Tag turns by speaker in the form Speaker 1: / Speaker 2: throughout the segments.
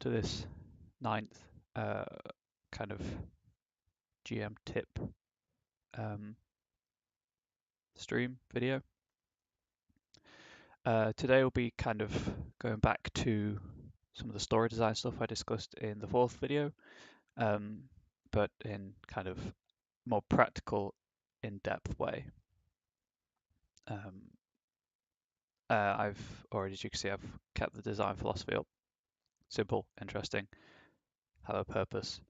Speaker 1: to this 9th kind of GM tip stream video. Today we'll be kind of going back to some of the story design stuff I discussed in the 4th video, but in kind of more practical, in-depth way. I've already, as you can see, I've kept the design philosophy up. Simple, interesting, have a purpose,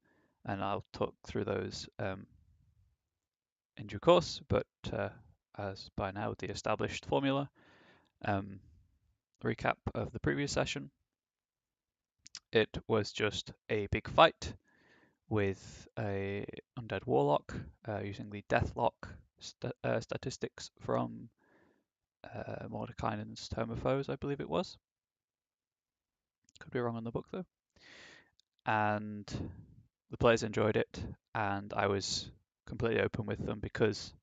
Speaker 1: and I'll talk through those in due course, but as by now the established formula, recap of the previous session. It was just a big fight with a undead warlock using the deathlock statistics from Mordekainen's Tome of Foes, I believe it was. Could be wrong on the book though. And the players enjoyed it, and I was completely open with them because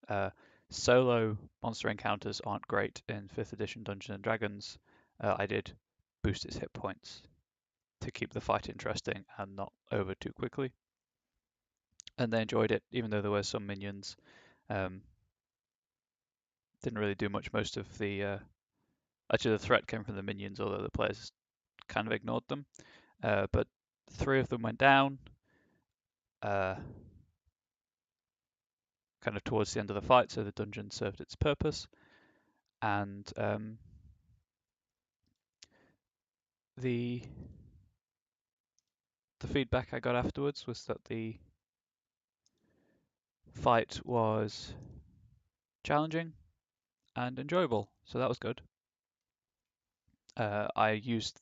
Speaker 1: solo monster encounters aren't great in 5th edition Dungeons and Dragons. I did boost its hit points to keep the fight interesting and not over too quickly. And they enjoyed it, even though there were some minions. Didn't really do much. Most of the actually the threat came from the minions, although the players kind of ignored them. But 3 of them went down. Kind of towards the end of the fight, so the dungeon served its purpose. And the feedback I got afterwards was that the fight was challenging and enjoyable, so that was good. I used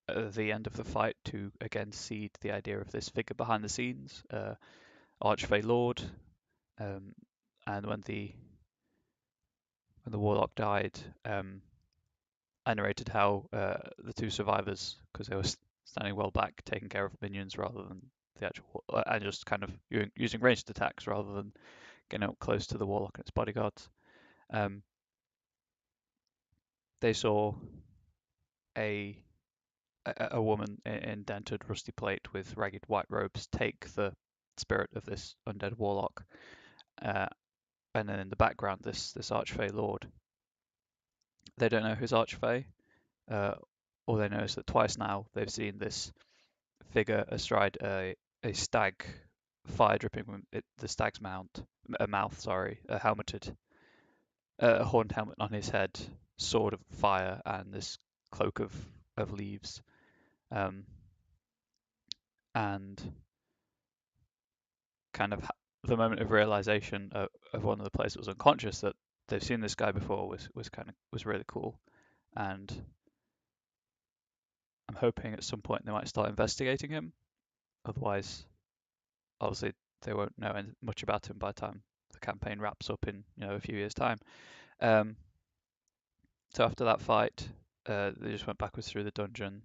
Speaker 1: the end of the fight to again seed the idea of this figure behind the scenes, Archfey Lord, and when the warlock died, I narrated how the 2 survivors, because they were standing well back, taking care of minions rather than the actual, and just kind of using ranged attacks rather than getting up close to the warlock and its bodyguards. They saw a woman in dented rusty plate with ragged white robes take the spirit of this undead warlock, and then in the background this Archfey Lord. They don't know who's Archfey. All they know is that twice now they've seen this figure astride a stag, fire dripping from the stag's mouth, a helmeted, a horned helmet on his head, sword of fire, and this cloak of leaves. And kind of the moment of realization of one of the players that was unconscious that they've seen this guy before was really cool. And I'm hoping at some point they might start investigating him. Otherwise, obviously, they won't know much about him by the time the campaign wraps up in a few years' time. So after that fight, they just went backwards through the dungeon.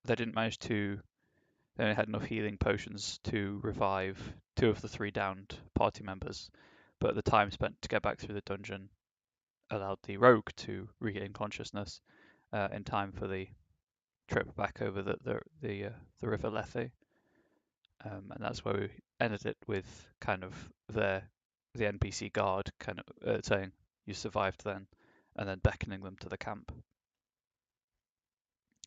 Speaker 1: They didn't manage to. They only had enough healing potions to revive 2 of the 3 downed party members, but the time spent to get back through the dungeon allowed the rogue to regain consciousness in time for the trip back over the River Lethe. And that's where we ended it with kind of the NPC guard kind of saying, "You survived then," and then beckoning them to the camp.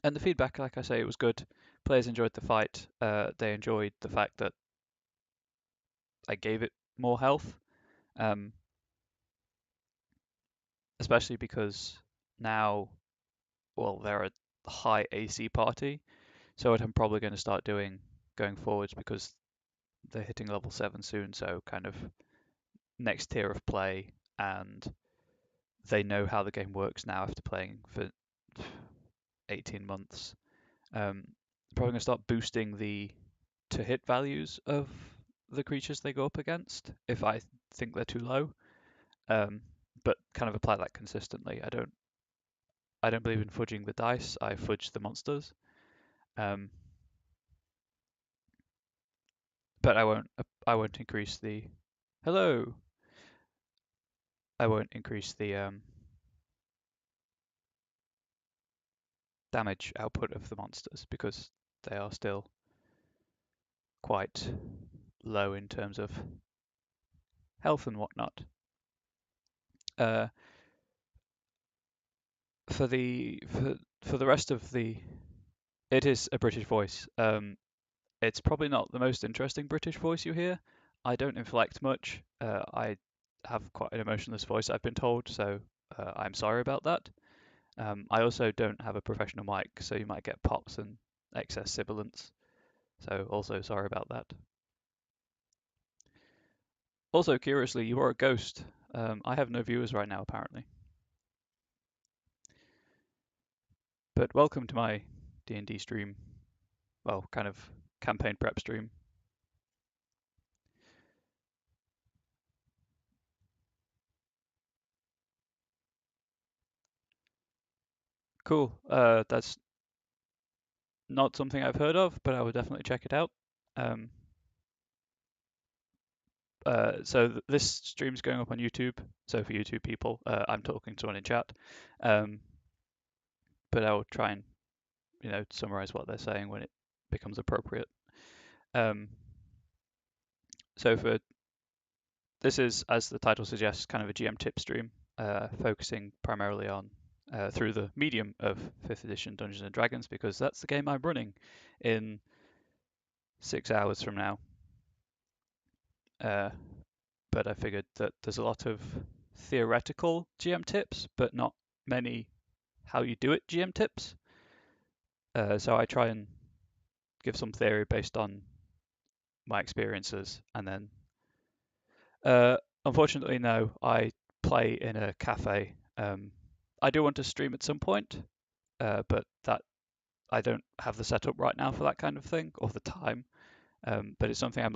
Speaker 1: And the feedback, like I say, it was good. Players enjoyed the fight. They enjoyed the fact that I gave it more health, especially because now, well, they're a high AC party, so what I'm probably going to start doing going forwards, because they're hitting level 7 soon, so kind of next tier of play, and they know how the game works now after playing for 18 months. Probably going to start boosting the to hit values of the creatures they go up against if I think they're too low, but kind of apply that consistently. I don't believe in fudging the dice. I fudge the monsters, but I won't increase the hello. I won't increase the damage output of the monsters because they are still quite low in terms of health and whatnot. Uh, for the rest of the, it is a British voice. It's probably not the most interesting British voice you hear. I don't inflect much. I have quite an emotionless voice, I've been told, so I'm sorry about that. I also don't have a professional mic, so you might get pops and excess sibilance. So also sorry about that. Also, curiously, you are a ghost. I have no viewers right now, apparently. But welcome to my D&D stream. Well, kind of campaign prep stream. Cool. That's not something I've heard of, but I would definitely check it out. Um, so this stream's going up on YouTube. So for YouTube people, I'm talking to someone in chat. But I'll try and, summarize what they're saying when it becomes appropriate. So for this is, as the title suggests, kind of a GM tip stream, focusing primarily on through the medium of 5th edition Dungeons and Dragons, because that's the game I'm running in 6 hours from now. But I figured that there's a lot of theoretical GM tips, but not many how you do it GM tips. So I try and give some theory based on my experiences, and then unfortunately, no, I play in a cafe. I do want to stream at some point, but that I don't have the setup right now for that kind of thing or the time. But it's something I'm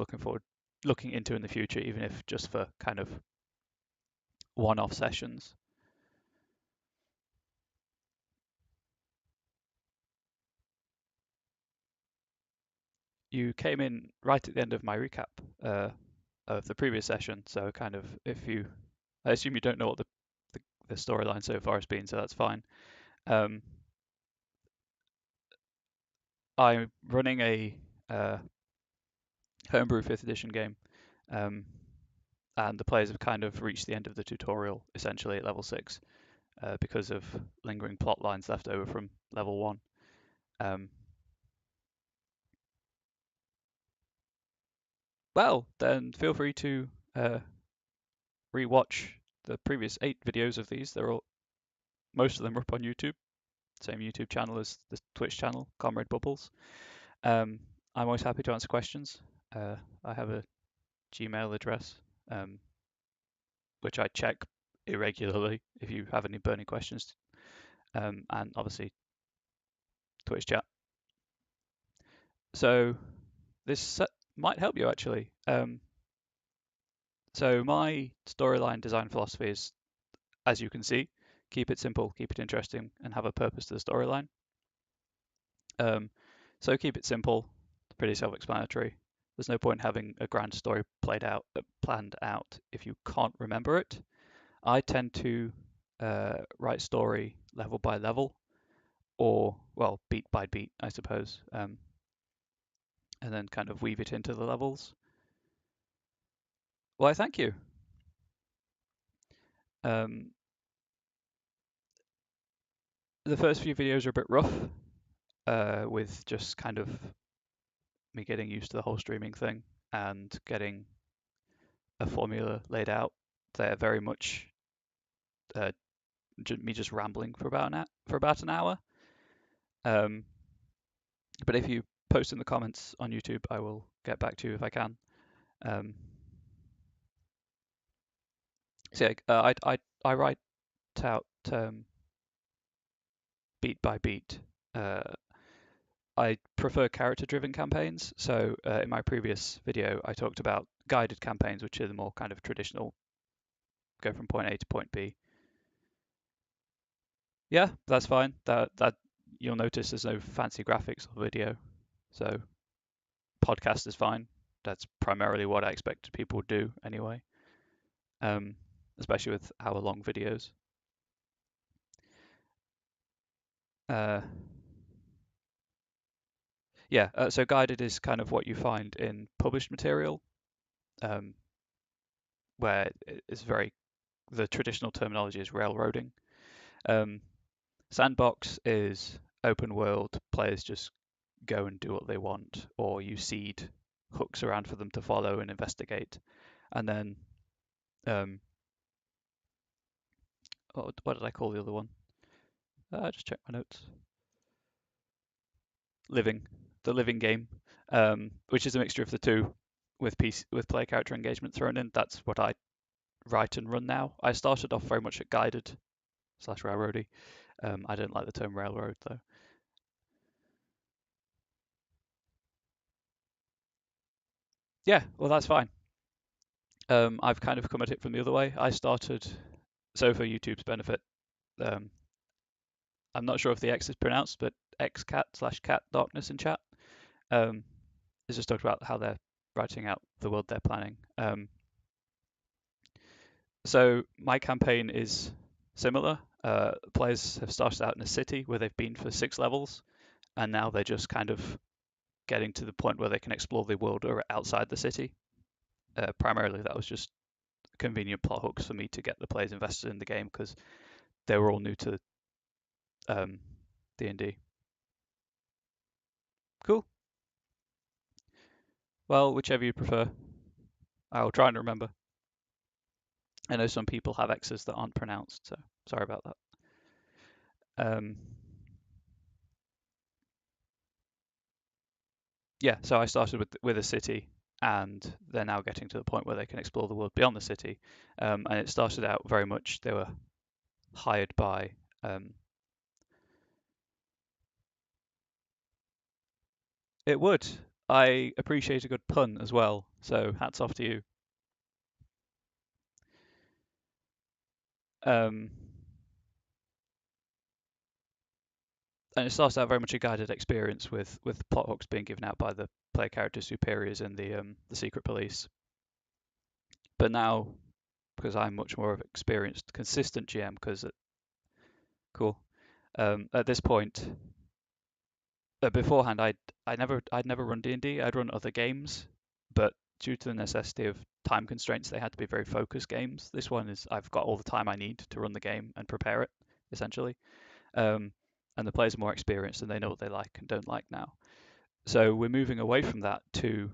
Speaker 1: looking into in the future, even if just for kind of one-off sessions. You came in right at the end of my recap of the previous session, so kind of I assume you don't know what the storyline so far has been, so that's fine. I'm running a homebrew 5th edition game, and the players have kind of reached the end of the tutorial essentially at level 6 because of lingering plot lines left over from level 1. Well, then feel free to rewatch the previous 8 videos of these. Most of them are up on YouTube, same YouTube channel as the Twitch channel, Comrade Bubbles. I'm always happy to answer questions. I have a Gmail address, which I check irregularly if you have any burning questions, and obviously Twitch chat. So this might help you actually. So my storyline design philosophy is, as you can see, keep it simple, keep it interesting, and have a purpose to the storyline. So keep it simple, pretty self-explanatory. There's no point having a grand story planned out if you can't remember it. I tend to write story level by level, or well, beat by beat, I suppose, and then kind of weave it into the levels. Why, thank you. The first few videos are a bit rough, with just kind of me getting used to the whole streaming thing and getting a formula laid out. They're very much me just rambling for about an hour. But if you post in the comments on YouTube, I will get back to you if I can. So yeah, I write out beat by beat. I prefer character-driven campaigns. So in my previous video, I talked about guided campaigns, which are the more kind of traditional, go from point A to point B. Yeah, that's fine. That you'll notice there's no fancy graphics or video, so podcast is fine. That's primarily what I expect people would do anyway, especially with hour-long videos. Yeah, so guided is kind of what you find in published material, um, where it's very the traditional terminology is railroading. Um, Sandbox is open world. Players just go and do what they want, or you seed hooks around for them to follow and investigate. And then, um, what did I call the other one? Just check my notes. Living, the living game, which is a mixture of the two, with player character engagement thrown in. That's what I write and run now. I started off very much at guided slash railroady. I don't like the term railroad though. Yeah, well that's fine. I've kind of come at it from the other way. I started, so for YouTube's benefit, um, I'm not sure if the X is pronounced, but xcat slash cat darkness in chat um, is just talked about how they're writing out the world they're planning. So my campaign is similar. Players have started out in a city where they've been for 6 levels, and now they're just kind of getting to the point where they can explore the world or outside the city. Primarily, that was just convenient plot hooks for me to get the players invested in the game because they were all new to D&D. Cool. Well, whichever you prefer. I'll try and remember. I know some people have X's that aren't pronounced, so sorry about that. Yeah, so I started with a city, and they're now getting to the point where they can explore the world beyond the city. And it started out very much they were hired by. It would. I appreciate a good pun as well, so hats off to you. Um, and it starts out very much a guided experience with plot hooks being given out by the player character superiors and the secret police. But now, because I'm much more of an experienced, consistent GM, because cool. At this point, beforehand, I'd never run D&D. I'd run other games, but due to the necessity of time constraints, they had to be very focused games. This one is I've got all the time I need to run the game and prepare it, essentially. Um, and the players are more experienced and they know what they like and don't like now. So we're moving away from that to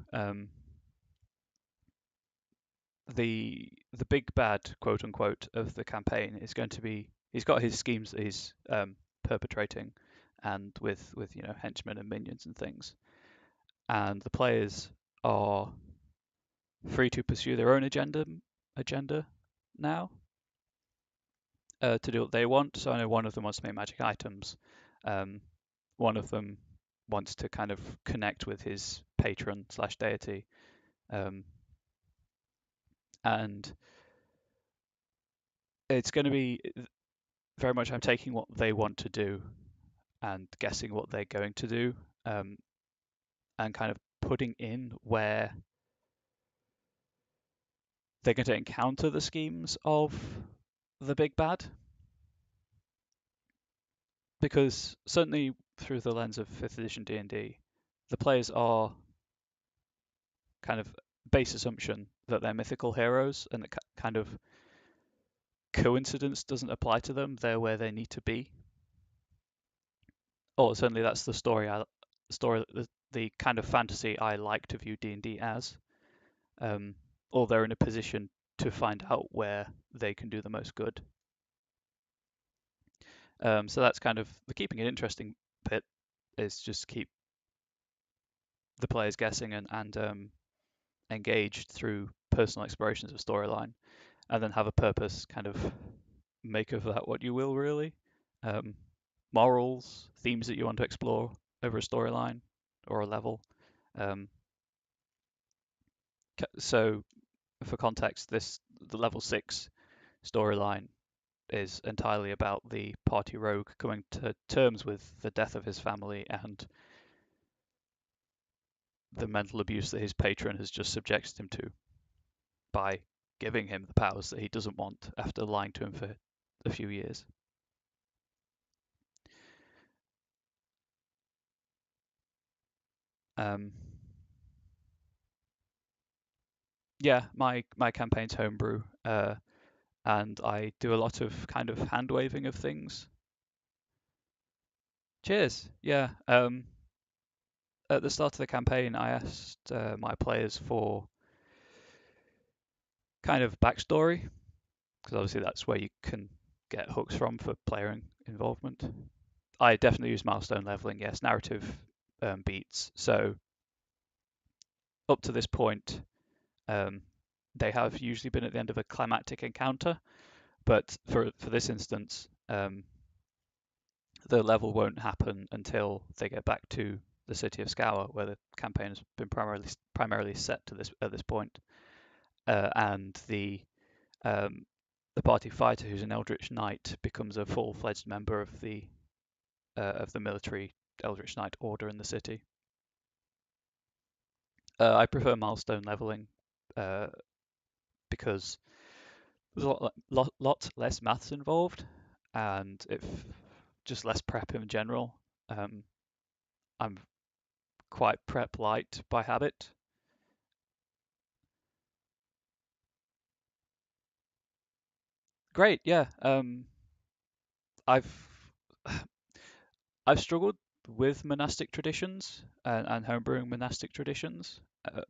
Speaker 1: the big bad quote unquote of the campaign is going to be he's got his schemes that he's perpetrating, and with henchmen and minions and things, and the players are free to pursue their own agenda now, to do what they want. So I know one of them wants to make magic items. Um, One of them wants to kind of connect with his patron slash deity, um, and it's going to be very much I'm taking what they want to do and guessing what they're going to do, um, and kind of putting in where they're going to encounter the schemes of the big bad. Because certainly through the lens of 5th edition D&D, the players are kind of base assumption that they're mythical heroes and that kind of coincidence doesn't apply to them. They're where they need to be. Or certainly that's the the kind of fantasy I like to view D&D as. Or they're in a position to find out where they can do the most good. So that's kind of the keeping it interesting bit, is just keep the players guessing and engaged through personal explorations of storyline, and then have a purpose. Kind of make of that what you will, really. Um, Morals, themes that you want to explore over a storyline or a level. Um, so, for context, the level 6 storyline is entirely about the party rogue coming to terms with the death of his family and the mental abuse that his patron has just subjected him to by giving him the powers that he doesn't want after lying to him for a few years. Um, yeah, my campaign's homebrew, and I do a lot of kind of hand waving of things. Cheers. Yeah. At the start of the campaign, I asked my players for kind of backstory, because obviously that's where you can get hooks from for player involvement. I definitely use milestone leveling, yes, narrative beats. So up to this point, um, they have usually been at the end of a climactic encounter, but for this instance, the level won't happen until they get back to the city of Scour, where the campaign has been primarily set to this at this point, and um, the party fighter, who's an Eldritch Knight, becomes a full-fledged member of the military Eldritch Knight order in the city. I prefer milestone leveling because there's a lot less maths involved, and if just less prep in general. I'm quite prep light by habit. Great, yeah. I've I've struggled with monastic traditions and homebrewing monastic traditions.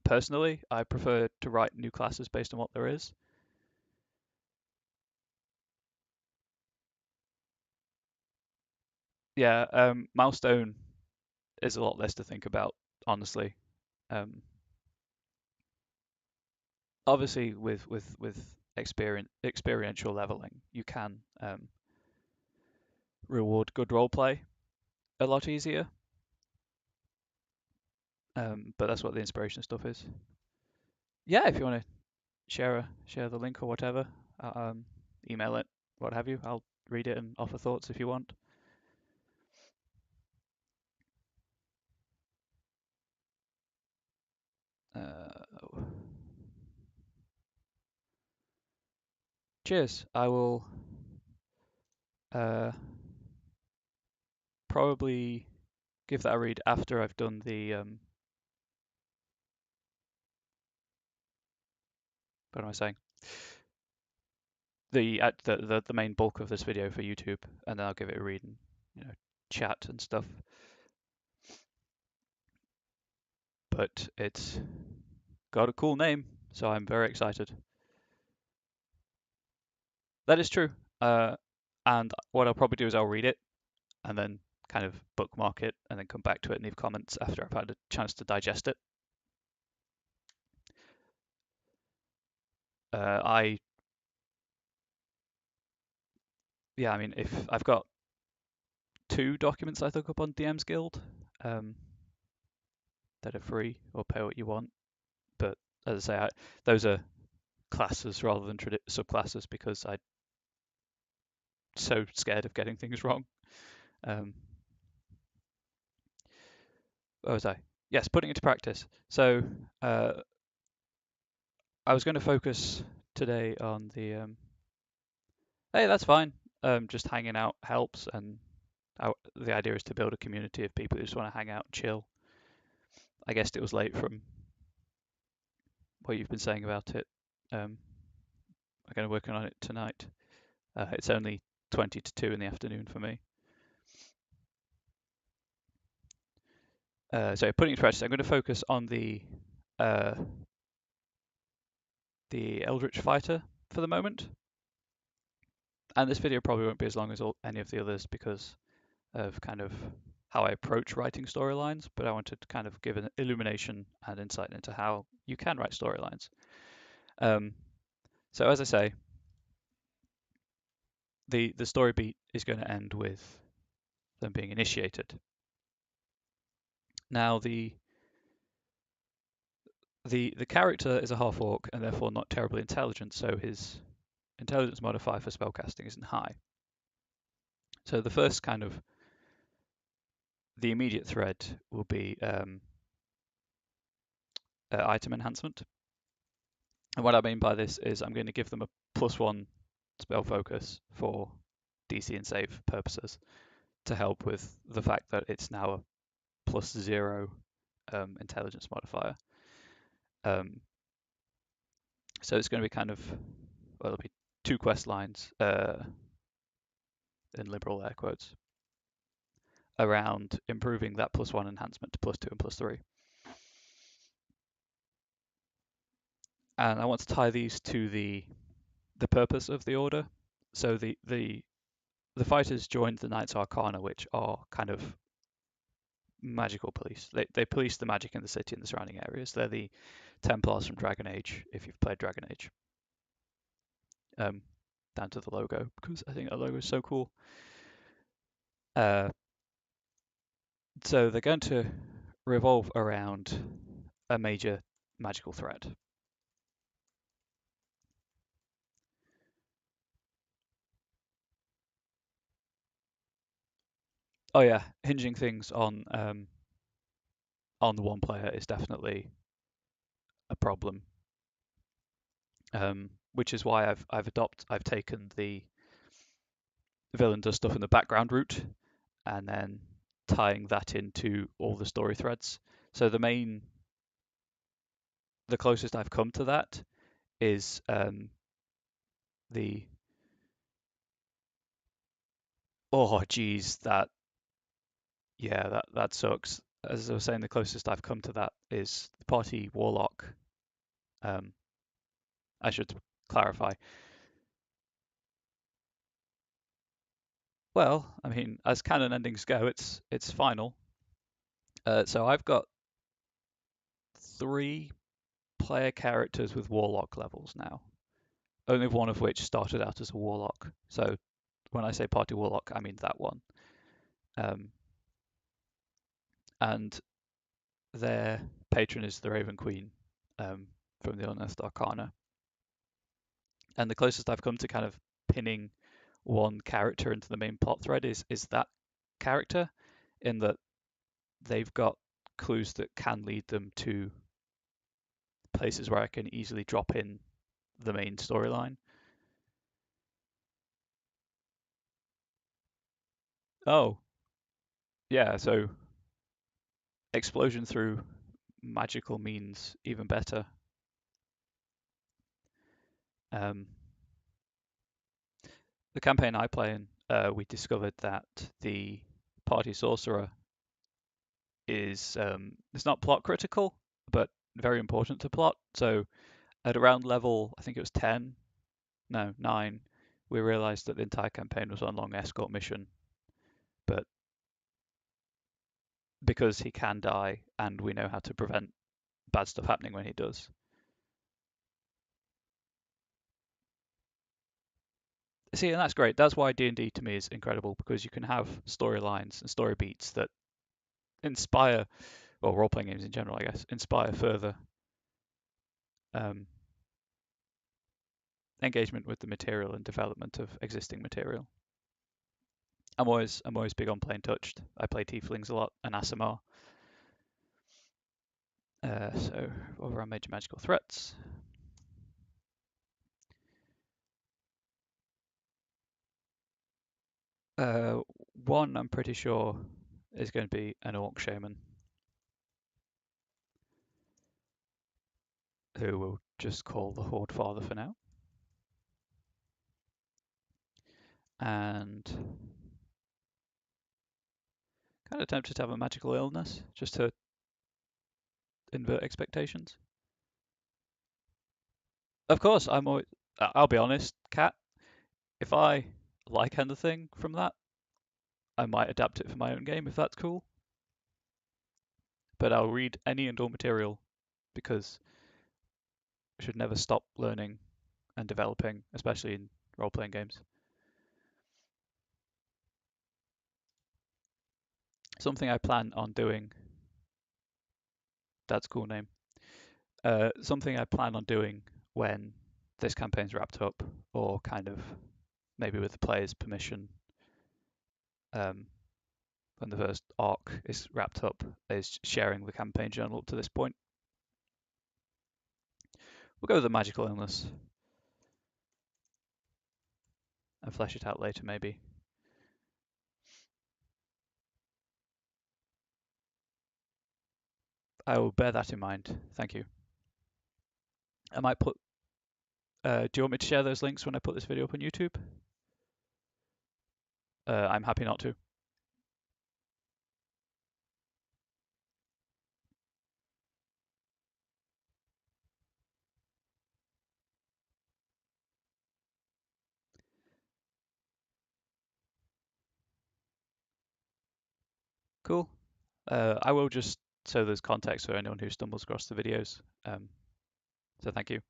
Speaker 1: Personally, I prefer to write new classes based on what there is. Yeah, milestone is a lot less to think about, honestly. Um, Obviously, with experiential leveling, you can reward good roleplay a lot easier. But that's what the inspiration stuff is. Yeah, if you want to share the link or whatever, email it, what have you. I'll read it and offer thoughts if you want. Uh, Cheers. I will uh, probably give that a read after I've done what am I saying? The main bulk of this video for YouTube, and then I'll give it a read and chat and stuff. But it's got a cool name, so I'm very excited. That is true. And what I'll probably do is I'll read it and then kind of bookmark it and then come back to it and leave comments after I've had a chance to digest it. I Yeah, I mean, if I've got two documents I took up on DM's Guild um, that are free or pay what you want, but as I say, those are classes rather than subclasses because I'm so scared of getting things wrong. Um, what was I? Yes, putting it to practice. So uh, I was going to focus today on hey, that's fine. Just hanging out helps, and the idea is to build a community of people who just want to hang out and chill. I guessed it was late from what you've been saying about it. I'm going to work on it tonight. It's only 20 to 2 in the afternoon for me. So putting it to practice, I'm going to focus on uh, the Eldritch Fighter for the moment. And this video probably won't be as long as any of the others because of kind of how I approach writing storylines, but I wanted to kind of give an illumination and insight into how you can write storylines. So as I say, the story beat is going to end with them being initiated. Now the character is a half orc and therefore not terribly intelligent, so his intelligence modifier for spellcasting isn't high. So the first kind of the immediate thread will be item enhancement. And what I mean by this is I'm going to give them a +1 spell focus for DC and save purposes to help with the fact that it's now a +0 intelligence modifier. So it's going to be kind of, well, it'll be 2 quest lines, in liberal air quotes, around improving that +1 enhancement to +2 and +3. And I want to tie these to the purpose of the order. So the fighters joined the Knights Arcana, which are kind of magical police. They police the magic in the city and the surrounding areas. They're the Templars from Dragon Age, if you've played Dragon Age. Down to the logo, because I think that logo is so cool. So they're going to revolve around a major magical threat. Oh yeah, hinging things on the one player is definitely a problem. Which is why I've taken the villain does stuff in the background route and then tying that into all the story threads. So the closest I've come to that is the oh geez that sucks. As I was saying, the closest I've come to that is the party warlock. I should clarify. Well, I mean, as canon endings go, it's final. So I've got 3 player characters with warlock levels now. Only one of which started out as a warlock. So when I say party warlock, I mean that one. And their patron is the Raven Queen, from the Unearthed Arcana. And the closest I've come to kind of pinning one character into the main plot thread is that character, in that they've got clues that can lead them to places where I can easily drop in the main storyline. Oh, yeah, so explosion through magical means even better. The campaign I play in, we discovered that the party sorcerer is it's not plot critical, but very important to plot. So at around level, I think it was 10, no, 9, we realized that the entire campaign was one long escort mission. But because he can die and we know how to prevent bad stuff happening when he does. See, and that's great. That's why D&D to me is incredible, because you can have storylines and story beats that inspire, or role-playing games in general, I guess, inspire further engagement with the material and development of existing material. I'm always big on playing touched. I play tieflings a lot and Aasimar. So over on major magical threats. One I'm pretty sure is going to be an orc shaman, who we'll just call the Horde Father for now. And kind of tempted to have a magical illness, just to invert expectations. Of course, I'll be honest, Cat, if I like anything from that, I might adapt it for my own game if that's cool. But I'll read any and all material, because I should never stop learning and developing, especially in role-playing games. Something I plan on doing. That's a cool name. Something I plan on doing when this campaign's wrapped up, or kind of maybe with the player's permission, when the first arc is wrapped up, is sharing the campaign journal up to this point. We'll go with the magical illness and flesh it out later, maybe. I will bear that in mind. Thank you. I might put. Do you want me to share those links when I put this video up on YouTube? I'm happy not to. Cool. I will just so there's context for anyone who stumbles across the videos. So thank you.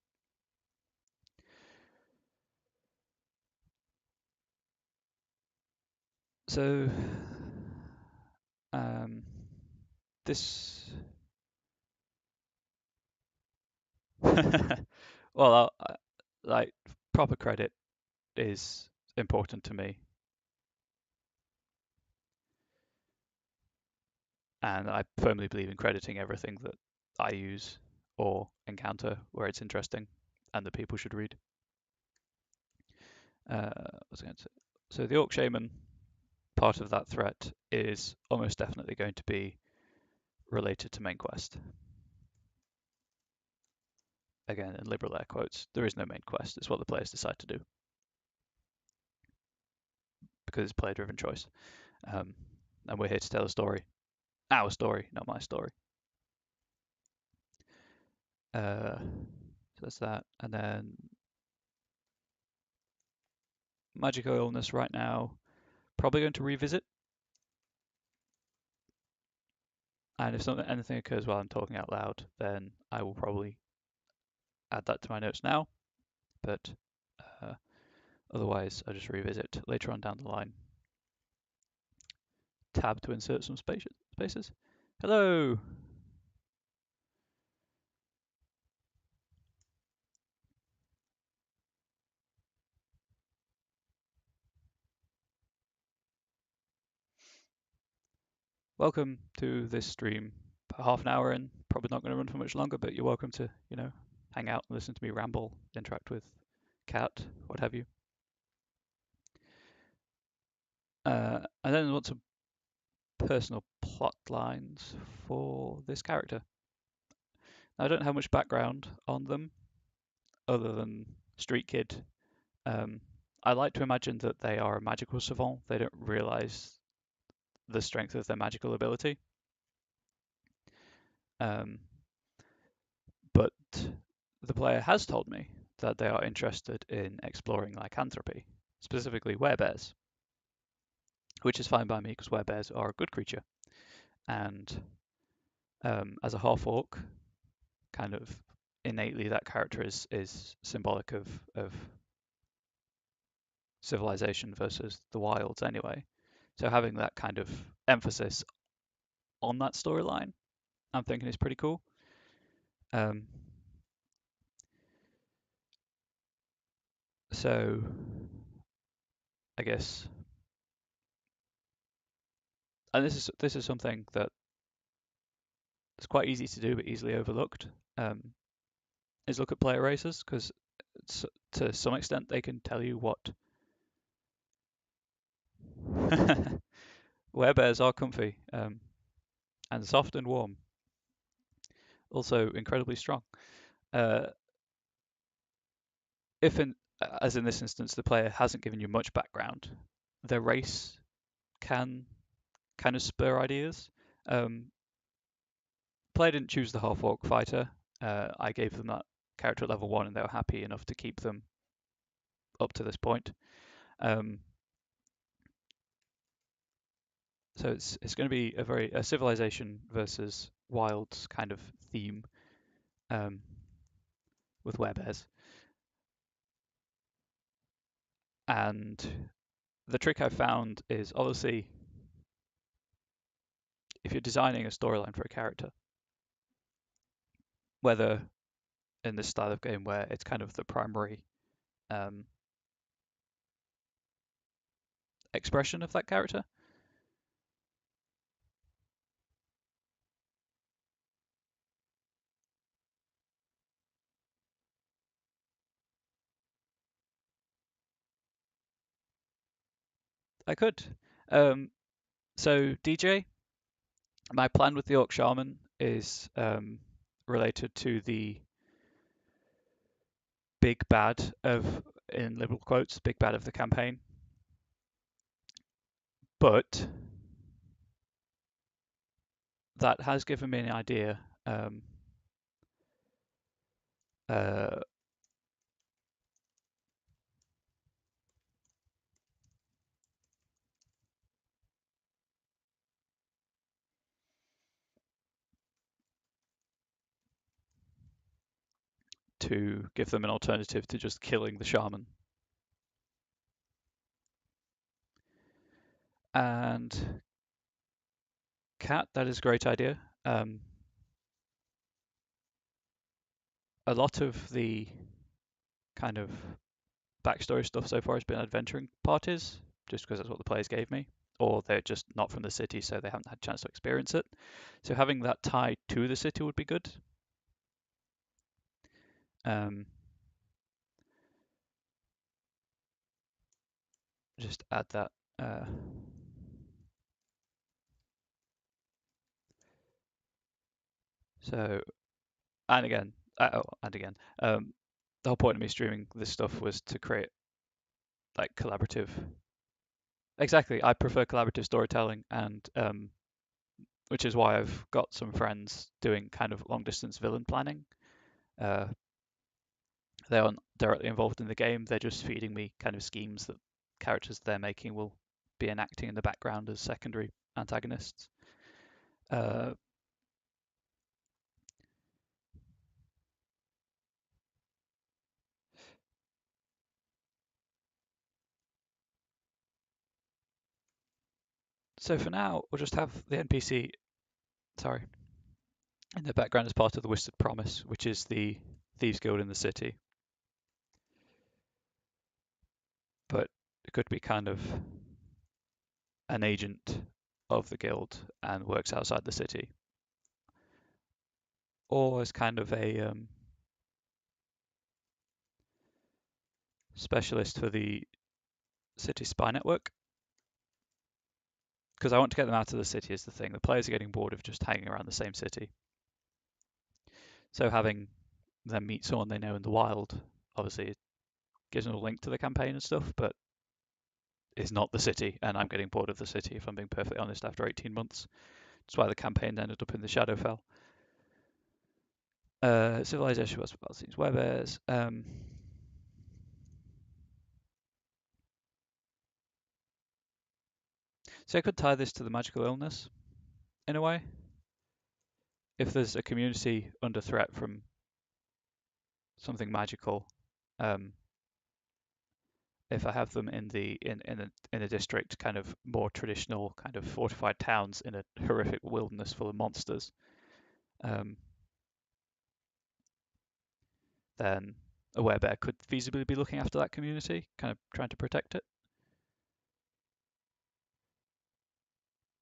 Speaker 1: So this well, like proper credit is important to me, and I firmly believe in crediting everything that I use or encounter where it's interesting and that people should read. What's I going to say? So the Orc Shaman part of that threat is almost definitely going to be related to main quest. Again, in liberal air quotes, there is no main quest. It's what the players decide to do because it's player-driven choice. And we're here to tell a story. Our story, not my story. So that's that. And then magical illness right now, probably going to revisit. And if anything occurs while I'm talking out loud, then I will probably add that to my notes now. But otherwise, I'll just revisit later on down the line. Tab to insert some spaces. Hello! Welcome to this stream. About half an hour in, probably not going to run for much longer, but you're welcome to, hang out and listen to me ramble, interact with Cat, what have you. And then lots of personal plot lines for this character. Now, I don't have much background on them other than Street Kid. I like to imagine that they are a magical savant. They don't realize the strength of their magical ability. But the player has told me that they are interested in exploring lycanthropy, specifically werebears, which is fine by me because werebears are a good creature. And as a half orc, kind of innately that character is symbolic of civilization versus the wilds anyway. So having that kind of emphasis on that storyline, I'm thinking is pretty cool. So I guess, and this is something that it's quite easy to do but easily overlooked, is look at player races because to some extent they can tell you what werebears are comfy and soft and warm, also incredibly strong. If as in this instance the player hasn't given you much background, their race can kind of spur ideas. Player didn't choose the half orc fighter. I gave them that character at level 1 and they were happy enough to keep them up to this point. So it's going to be a civilization versus wilds kind of theme with werebears. And the trick I found is obviously if you're designing a storyline for a character, whether in this style of game where it's kind of the primary expression of that character, I could. So DJ, my plan with the Orc Shaman is related to the big bad of, in liberal quotes, big bad of the campaign. But that has given me an idea uh, to give them an alternative to just killing the shaman. And Cat, that is a great idea. A lot of the kind of backstory stuff so far has been adventuring parties, just because that's what the players gave me, or they're just not from the city, so they haven't had a chance to experience it. So having that tied to the city would be good. Um, just add that. So, and again, and again, the whole point of me streaming this stuff was to create like collaborative. Exactly, I prefer collaborative storytelling, and which is why I've got some friends doing kind of long distance villain planning. Uh, they aren't directly involved in the game. They're just feeding me kind of schemes that characters they're making will be enacting in the background as secondary antagonists. Uh, so for now, we'll just have the NPC, sorry, in the background as part of the Whispered Promise, which is the Thieves Guild in the city. But it could be kind of an agent of the guild and works outside the city, or as kind of a specialist for the city spy network. Because I want to get them out of the city is the thing. The players are getting bored of just hanging around the same city. So having them meet someone they know in the wild, obviously it gives them a link to the campaign and stuff, but is not the city, and I'm getting bored of the city if I'm being perfectly honest after 18 months. That's why the campaign ended up in the Shadowfell. Civilization was Palestine's Webers. So I could tie this to the magical illness in a way. If there's a community under threat from something magical, um, if I have them in the in a district, kind of more traditional, kind of fortified towns in a horrific wilderness full of monsters, um, then a werebear could feasibly be looking after that community, kind of trying to protect it.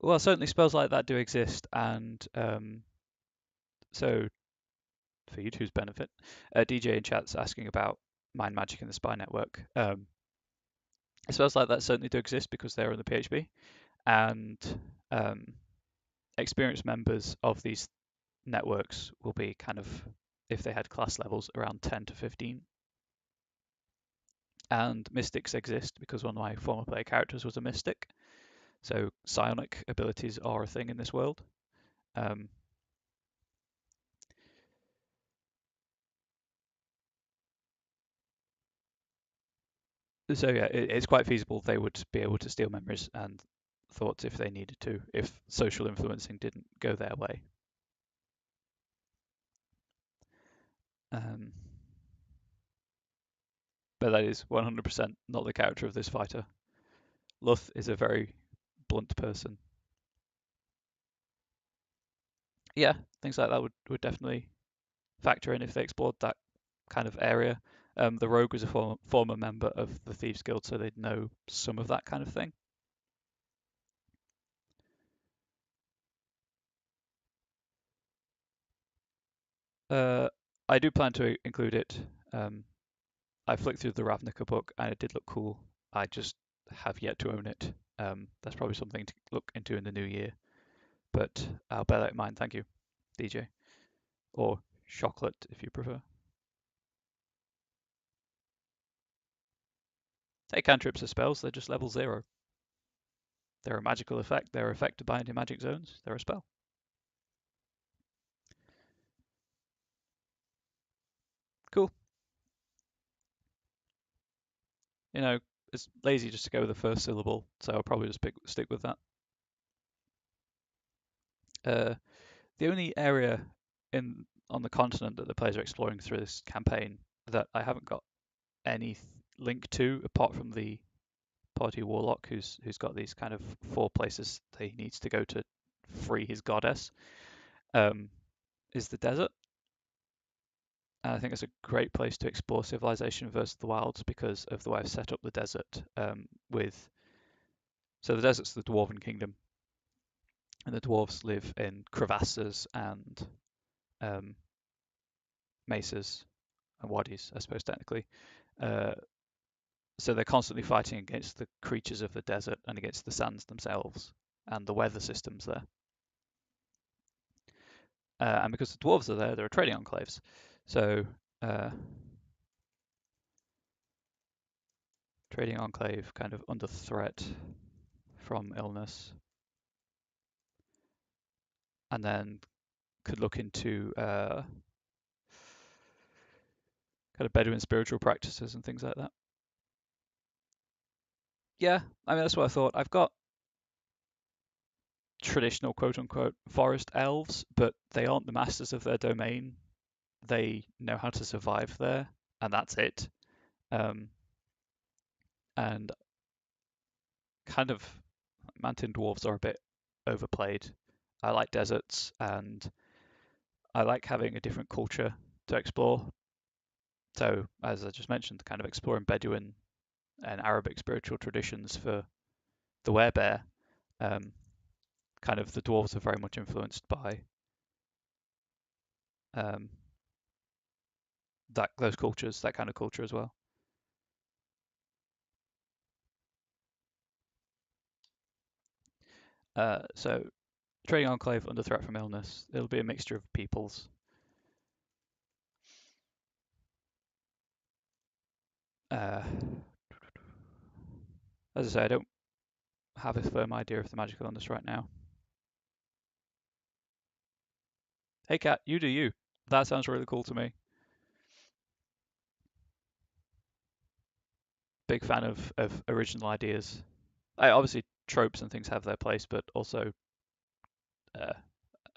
Speaker 1: Well, certainly spells like that do exist, and so for you two's benefit, DJ in chat's asking about mind magic in the spy network. Spells like that certainly do exist because they're in the PHB, and um, experienced members of these networks will be kind of, if they had class levels, around 10 to 15. And mystics exist because one of my former player characters was a mystic. So psionic abilities are a thing in this world. Um, so yeah, it's quite feasible they would be able to steal memories and thoughts if they needed to, if social influencing didn't go their way. Um, but that is 100% not the character of this fighter. Luth is a very blunt person. Yeah, things like that would definitely factor in if they explored that kind of area. The rogue was a former member of the Thieves Guild, so they'd know some of that kind of thing. Uh, I do plan to include it. Um, I flicked through the Ravnica book and it did look cool. I just have yet to own it. That's probably something to look into in the new year, but I'll bear that in mind. Thank you. DJ, or chocolate if you prefer. Hey, cantrips are spells, they're just level 0. They're a magical effect, they're affected by anti-magic zones, they're a spell. Cool. You know, it's lazy just to go with the first syllable, so I'll probably just stick with that. The only area on the continent that the players are exploring through this campaign that I haven't got any link to, apart from the party warlock who's got these kind of 4 places that he needs to go to free his goddess, is the desert. And I think it's a great place to explore civilization versus the wilds because of the way I've set up the desert. So the desert's the dwarven kingdom, and the dwarves live in crevasses and mesas and wadis, I suppose technically. Uh, so they're constantly fighting against the creatures of the desert and against the sands themselves and the weather systems there. And because the dwarves are there are trading enclaves. So trading enclave kind of under threat from illness, and then could look into kind of Bedouin spiritual practices and things like that. Yeah, I mean that's what I thought. I've got traditional quote unquote forest elves, but they aren't the masters of their domain. They know how to survive there, and that's it. And kind of mountain dwarves are a bit overplayed. I like deserts, and I like having a different culture to explore. So, as I just mentioned, kind of exploring Bedouin and Arabic spiritual traditions for the werebear. Kind of the dwarves are very much influenced by um, those cultures, that kind of culture as well. So trading enclave under threat from illness. It'll be a mixture of peoples. Uh, as I say, I don't have a firm idea of the magical illness right now. Hey Kat, you do you. That sounds really cool to me. Big fan of original ideas. Obviously tropes and things have their place, but also uh,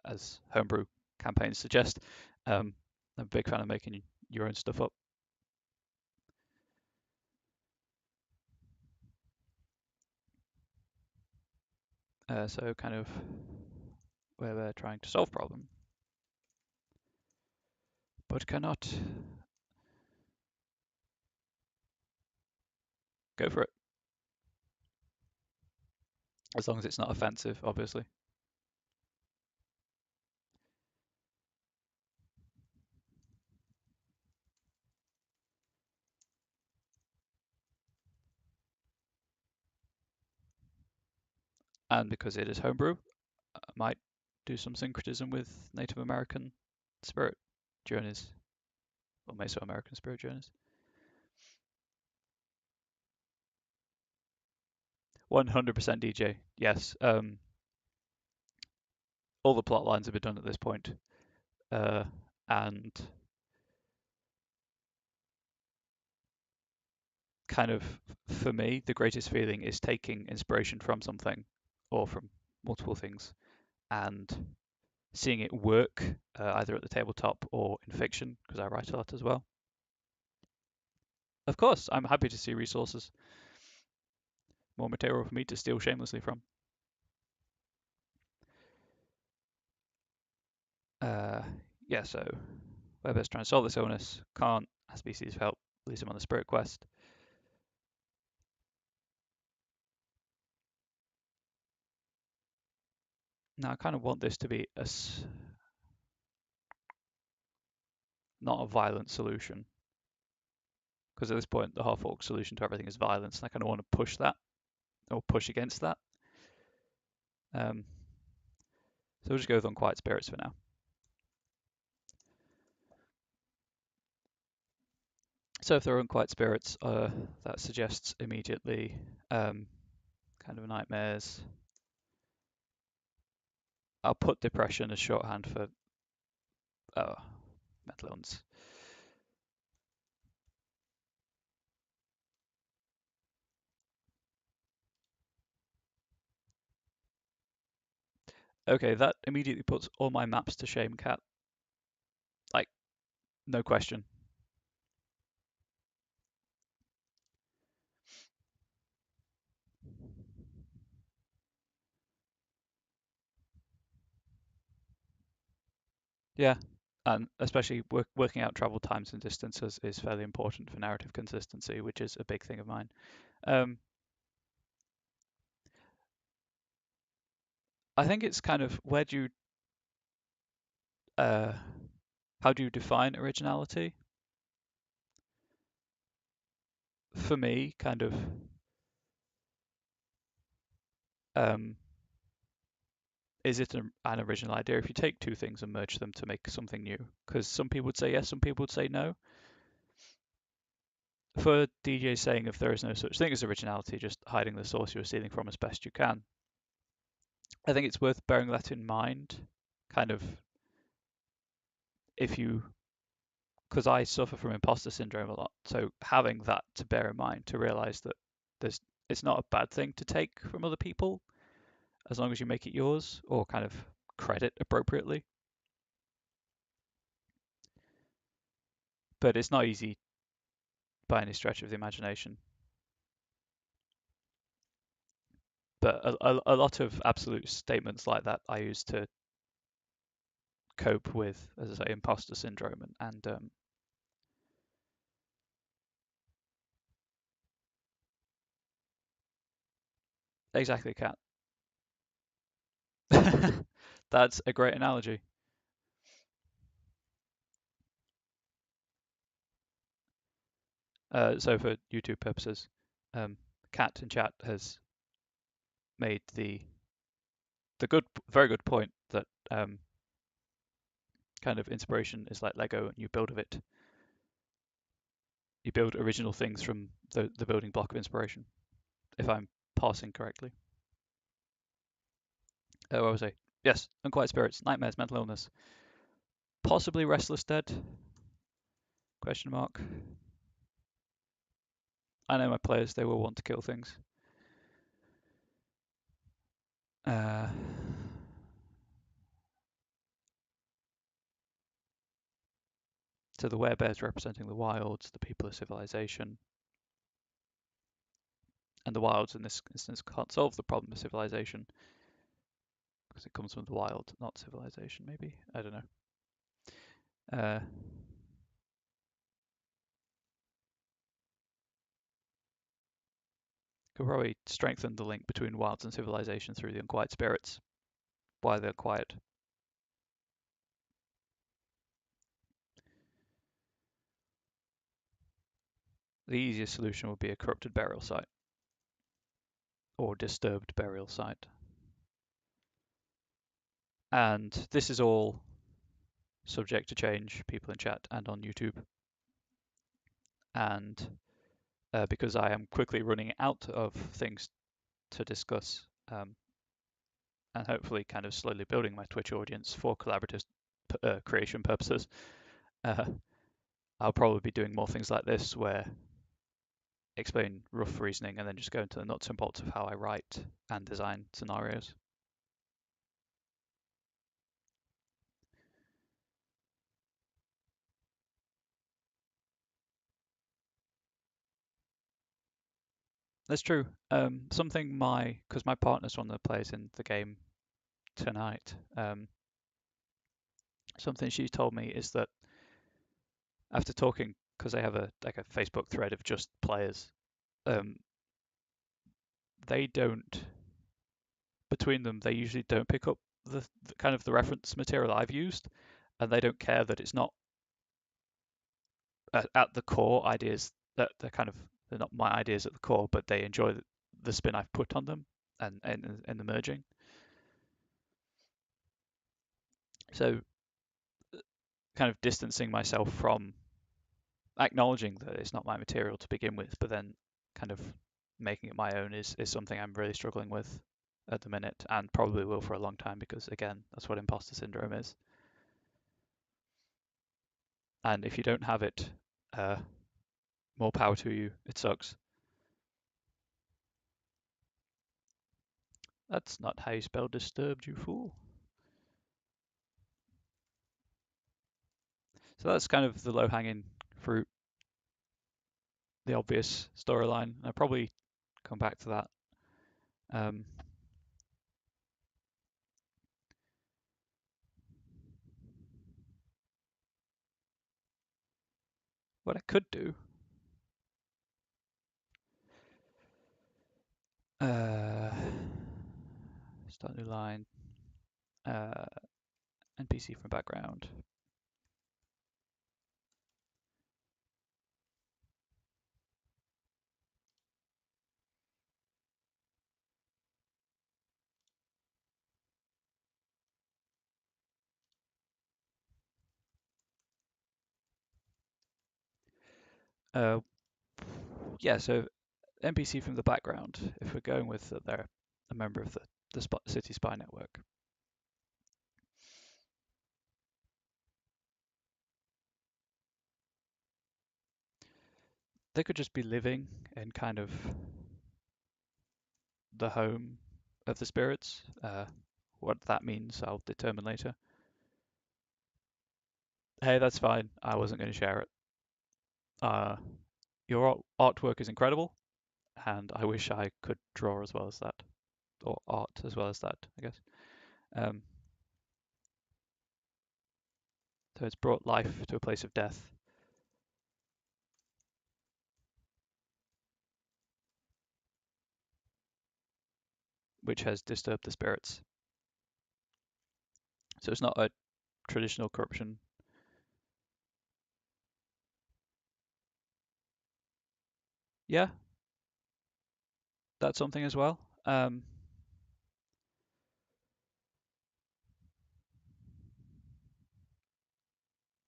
Speaker 1: as homebrew campaigns suggest, I'm a big fan of making your own stuff up. So kind of where we're trying to solve problem, but cannot. Go for it. As long as it's not offensive, obviously. And because it is homebrew, I might do some syncretism with Native American spirit journeys, or Mesoamerican spirit journeys. 100% DJ, yes. All the plot lines have been done at this point, and kind of for me, the greatest feeling is taking inspiration from something or from multiple things and seeing it work either at the tabletop or in fiction, because I write a lot as well. Of course, I'm happy to see resources, more material for me to steal shamelessly from. Yeah, so Weber's trying to solve this illness, can't, has species of help, leaves him on the spirit quest. Now I kind of want this to be not a violent solution, because at this point the half-orc solution to everything is violence, and I kind of want to push that, or push against that. So we'll just go with Unquiet Spirits for now. So if they're unquiet spirits, that suggests immediately kind of nightmares. I'll put depression as shorthand for mental illness. Okay, that immediately puts all my maps to shame, Cat. Like, no question. Yeah, and especially working out travel times and distances is fairly important for narrative consistency, which is a big thing of mine. Um, I think it's kind of uh, how do you define originality? For me, kind of, um, is it an original idea if you take two things and merge them to make something new? Because some people would say yes, some people would say no. For DJ saying if there is no such thing as originality, just hiding the source you're stealing from as best you can, I think it's worth bearing that in mind. Kind of, if you, because I suffer from imposter syndrome a lot, so having that to bear in mind to realize that there's, it's not a bad thing to take from other people as long as you make it yours or kind of credit appropriately. But it's not easy by any stretch of the imagination. But a lot of absolute statements like that I use to cope with, as I say, imposter syndrome and exactly, Cat. That's a great analogy. So for YouTube purposes, Cat in chat has made very good point that kind of inspiration is like Lego, and you build of it. You build original things from the building block of inspiration. If I'm parsing correctly. What was I? Yes, unquiet spirits, nightmares, mental illness, possibly restless dead? Question mark. I know my players; they will want to kill things. Uh, so the werebears representing the wilds, the people of civilization, and the wilds in this instance can't solve the problem of civilization because it comes from the wild, not civilization. Maybe, I don't know. Could probably strengthen the link between wilds and civilization through the unquiet spirits. Why they're quiet. The easiest solution would be a corrupted burial site or disturbed burial site. And this is all subject to change, people in chat and on YouTube. And because I am quickly running out of things to discuss, and hopefully kind of slowly building my Twitch audience for collaborative creation purposes, I'll probably be doing more things like this where explain rough reasoning and then just go into the nuts and bolts of how I write and design scenarios. That's true. Something because my partner's one that plays in the game tonight. Something she told me is that after talking, because they have a Facebook thread of just players, um, they don't between them they usually don't pick up the kind of the reference material I've used, and they don't care that it's not at the core ideas that they're not my ideas at the core, but they enjoy the spin I've put on them and the merging. So kind of distancing myself from acknowledging that it's not my material to begin with, but then kind of making it my own is something I'm really struggling with at the minute, and probably will for a long time, because again, that's what imposter syndrome is. And if you don't have it, uh, more power to you. It sucks. That's not how you spell disturbed, you fool. So that's kind of the low-hanging fruit, the obvious storyline. I'll probably come back to that. Um, what I could do, uh, start a new line, uh, NPC from background. Uh, yeah, so NPC from the background, if we're going with that they're a member of the city spy network, they could just be living in kind of the home of the spirits. What that means, I'll determine later. Hey, that's fine. I wasn't going to share it. Uh, your artwork is incredible, and I wish I could draw as well as that, or art as well as that, I guess. Um, so it's brought life to a place of death, which has disturbed the spirits. So it's not a traditional corruption. Yeah, that's something as well.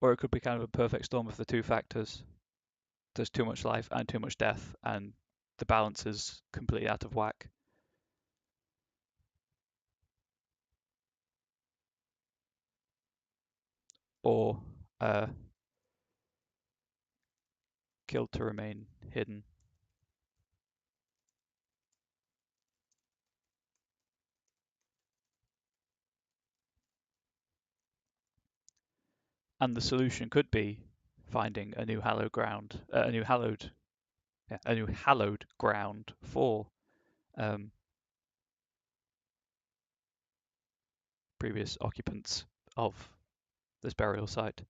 Speaker 1: Or it could be kind of a perfect storm of the two factors. There's too much life and too much death, and the balance is completely out of whack. Or killed to remain hidden. And the solution could be finding a new hallowed ground, a new hallowed ground for um, previous occupants of this burial site.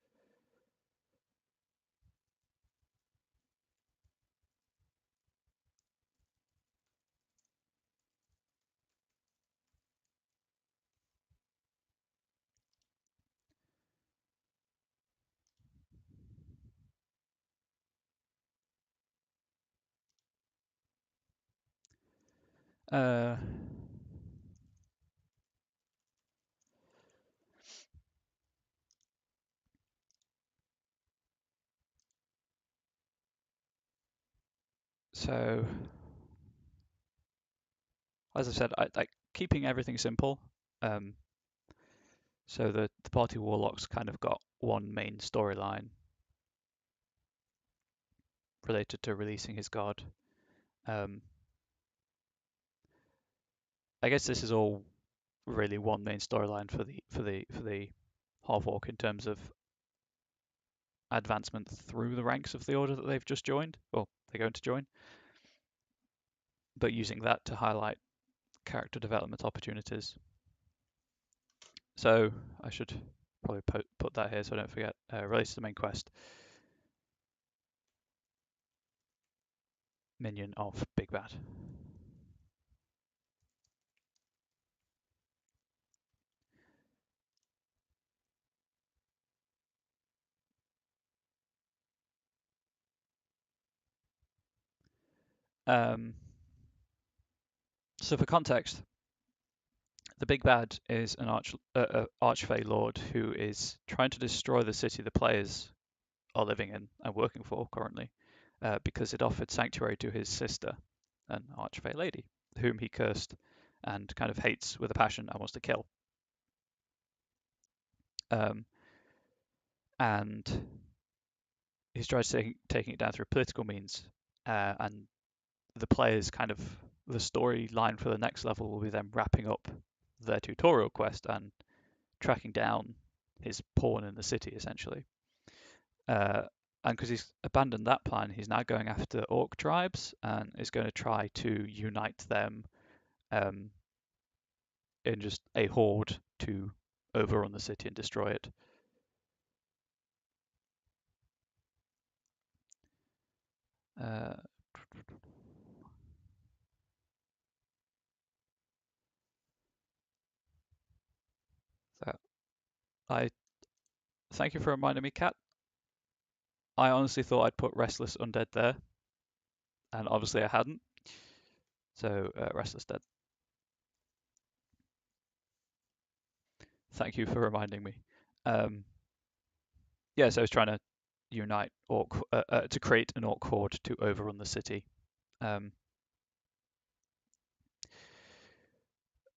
Speaker 1: Uh, so, as I said, I like keeping everything simple. Um, so the party warlock's kind of got one main storyline related to releasing his god. Um, I guess this is all really one main storyline for the half orc in terms of advancement through the ranks of the order that they've just joined, or they're going to join, but using that to highlight character development opportunities. So I should probably put that here so I don't forget. Related to the main quest, minion of Big Bad. Um, so for context, the Big Bad is an archfey lord who is trying to destroy the city the players are living in and working for currently, because it offered sanctuary to his sister, an archfey lady, whom he cursed and kind of hates with a passion and wants to kill. Um, and he's tried taking it down through political means, and the players kind of the storyline for the next level will be them wrapping up their tutorial quest and tracking down his pawn in the city, essentially. Uh, and because he's abandoned that plan, he's now going after orc tribes and is going to try to unite them um, in just a horde to overrun the city and destroy it. Uh, so I thank you for reminding me, Kat. I honestly thought I'd put Restless Undead there, and obviously I hadn't. So Restless Dead. Thank you for reminding me. Um, yeah, so I was trying to unite orc to create an orc horde to overrun the city, um,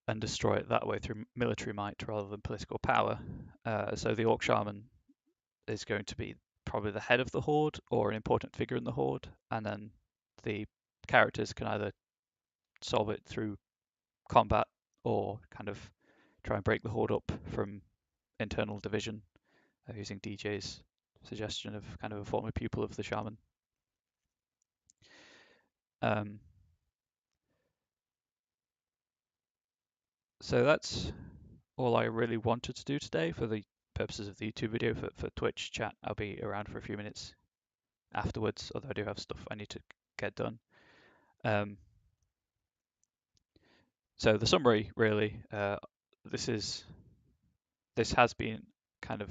Speaker 1: and destroy it that way through military might rather than political power. So the orc shaman is going to be probably the head of the horde or an important figure in the horde, and then the characters can either solve it through combat or kind of try and break the horde up from internal division, using DJ's suggestion of kind of a former pupil of the shaman. Um, so that's all I really wanted to do today for the purposes of the YouTube video. For Twitch chat, I'll be around for a few minutes afterwards, although I do have stuff I need to get done. Um, so the summary, really, this has been kind of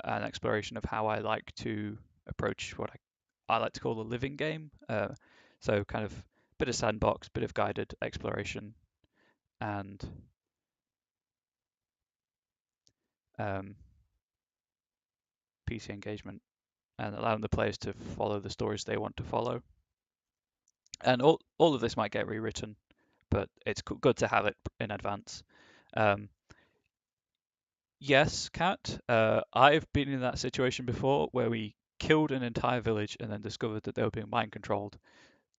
Speaker 1: an exploration of how I like to approach what I like to call the living game. So kind of bit of sandbox, bit of guided exploration, and um, PC engagement, and allowing the players to follow the stories they want to follow. And all of this might get rewritten, but it's good to have it in advance. Um, yes, Kat, I've been in that situation before where we killed an entire village and then discovered that they were being mind controlled.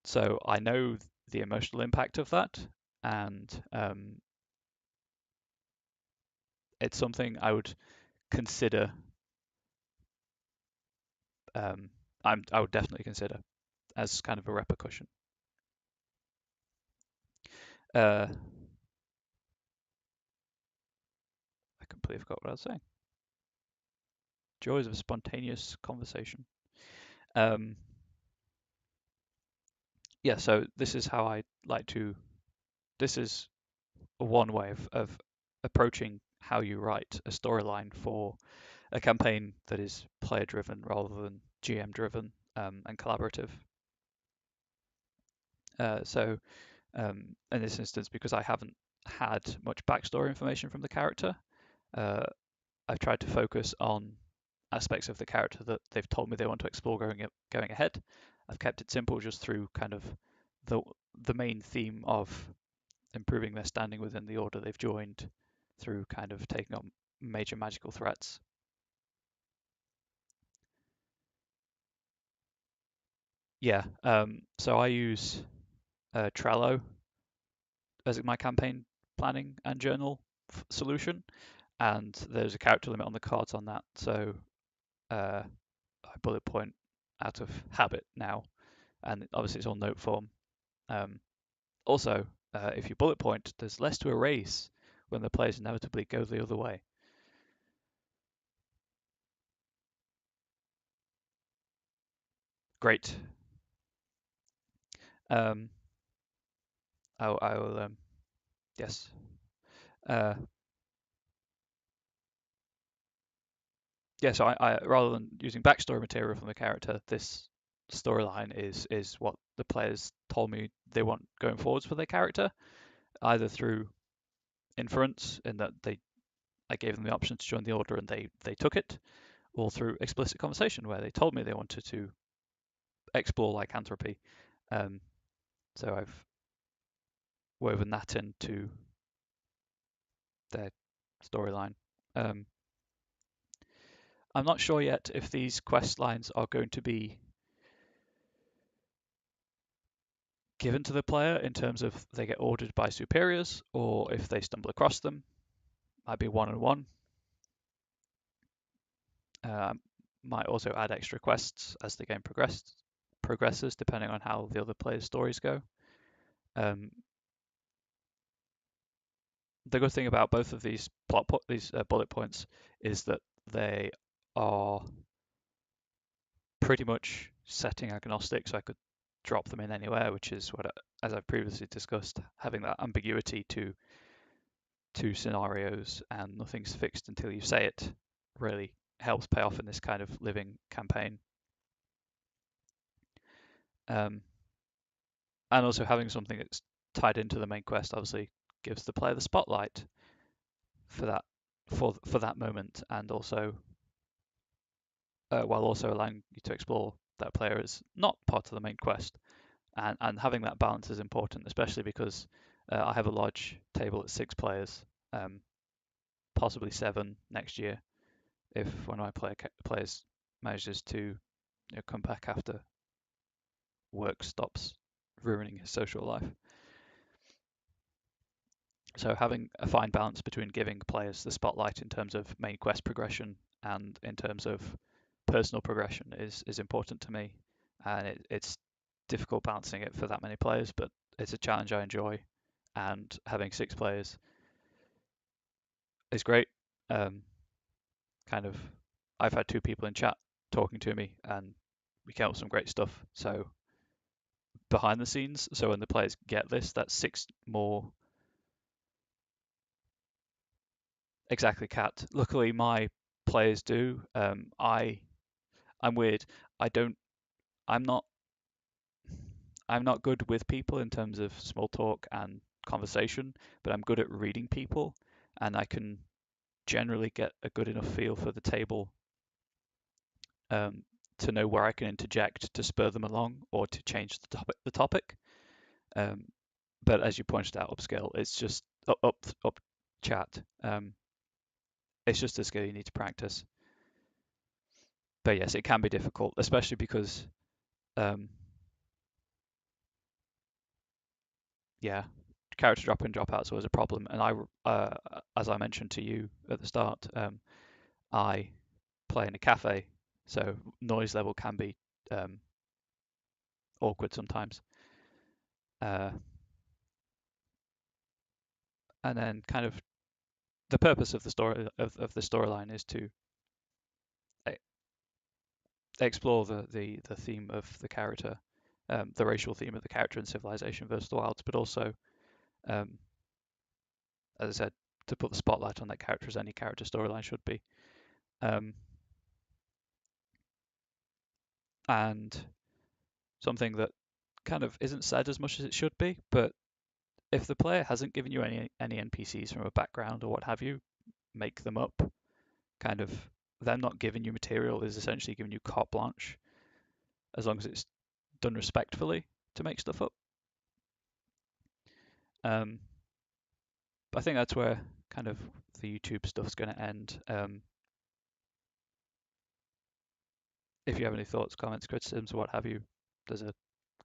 Speaker 1: So I know the emotional impact of that, and it's something I would consider. Um, I would definitely consider as kind of a repercussion. I completely forgot what I was saying. Joys of spontaneous conversation. Um, yeah, so this is how I like to. This is one way of approaching how you write a storyline for a campaign that is player driven rather than GM driven, and collaborative. So in this instance, because I haven't had much backstory information from the character, uh, I've tried to focus on aspects of the character that they've told me they want to explore going ahead. I've kept it simple just through kind of the the main theme of improving their standing within the order they've joined through kind of taking on major magical threats. Yeah, so I use Trello as my campaign planning and journal solution, and there's a character limit on the cards on that. So I bullet point out of habit now, and obviously it's all note form. Um, Also, if you bullet point, there's less to erase when the players inevitably go the other way. Great. Um, I will, yes. Uh, yeah, so I rather than using backstory material from the character, this storyline is what the players told me they want going forwards for their character, either through inference in that I gave them the option to join the order and they took it, or through explicit conversation where they told me they wanted to explore lycanthropy. Um, so I've woven that into their storyline. I'm not sure yet if these quest lines are going to be given to the player in terms of they get ordered by superiors or if they stumble across them. Might be one-on-one. Might also add extra quests as the game progresses, depending on how the other players' stories go. The good thing about both of these bullet points is that they are pretty much setting agnostic, so I could drop them in anywhere, which is what, as I've previously discussed, having that ambiguity to two scenarios and nothing's fixed until you say it really helps pay off in this kind of living campaign. And also having something that's tied into the main quest obviously gives the player the spotlight for that moment, and also while also allowing you to explore that player as not part of the main quest. And having that balance is important, especially because I have a large table at 6 players, possibly 7 next year if one of my players manages to come back after work stops ruining his social life. So having a fine balance between giving players the spotlight in terms of main quest progression and in terms of personal progression is important to me, and it's difficult balancing it for that many players, but it's a challenge I enjoy, and having 6 players is great. Kind of, I've had 2 people in chat talking to me, and we came up with some great stuff. So behind the scenes, so when the players get this, that's 6 more. Exactly, Cat. Luckily, my players do. I'm weird. I don't. I'm not. I'm not good with people in terms of small talk and conversation, but I'm good at reading people, and I can generally get a good enough feel for the table to know where I can interject to spur them along or to change the topic. But as you pointed out, upscale, it's just up chat. It's just a skill you need to practice. But yes, it can be difficult, especially because yeah, character drop in drop out is always a problem. And as I mentioned to you at the start, I play in a cafe, so noise level can be awkward sometimes. And then kind of the purpose of the storyline is to explore the theme of the character, the racial theme of the character in Civilization versus the Wilds, but also, as I said, to put the spotlight on that character as any character storyline should be. And something that kind of isn't said as much as it should be, but if the player hasn't given you any NPCs from a background or what have you, make them up. Kind of them not giving you material is essentially giving you carte blanche, as long as it's done respectfully to make stuff up. But I think that's where kind of the YouTube stuff's going to end. If you have any thoughts, comments, criticisms, or what have you, there's a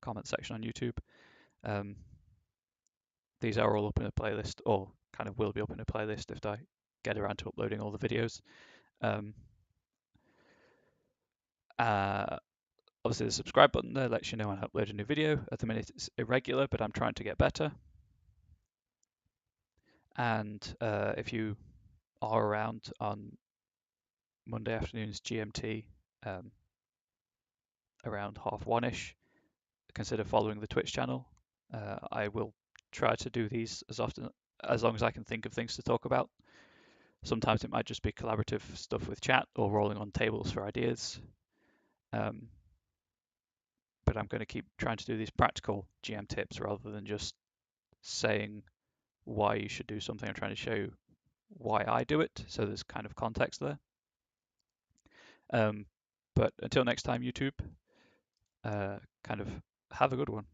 Speaker 1: comment section on YouTube. These are all up in a playlist, or kind of will be up in a playlist if I get around to uploading all the videos. Obviously, the subscribe button there lets you know when I upload a new video. At the minute, it's irregular, but I'm trying to get better. And if you are around on Monday afternoons GMT, around 1:30ish, consider following the Twitch channel. I will try to do these as long as I can think of things to talk about. Sometimes it might just be collaborative stuff with chat or rolling on tables for ideas. But I'm going to keep trying to do these practical GM tips rather than just saying why you should do something. I'm trying to show you why I do it, so there's kind of context there. Um, but until next time, YouTube, kind of have a good one.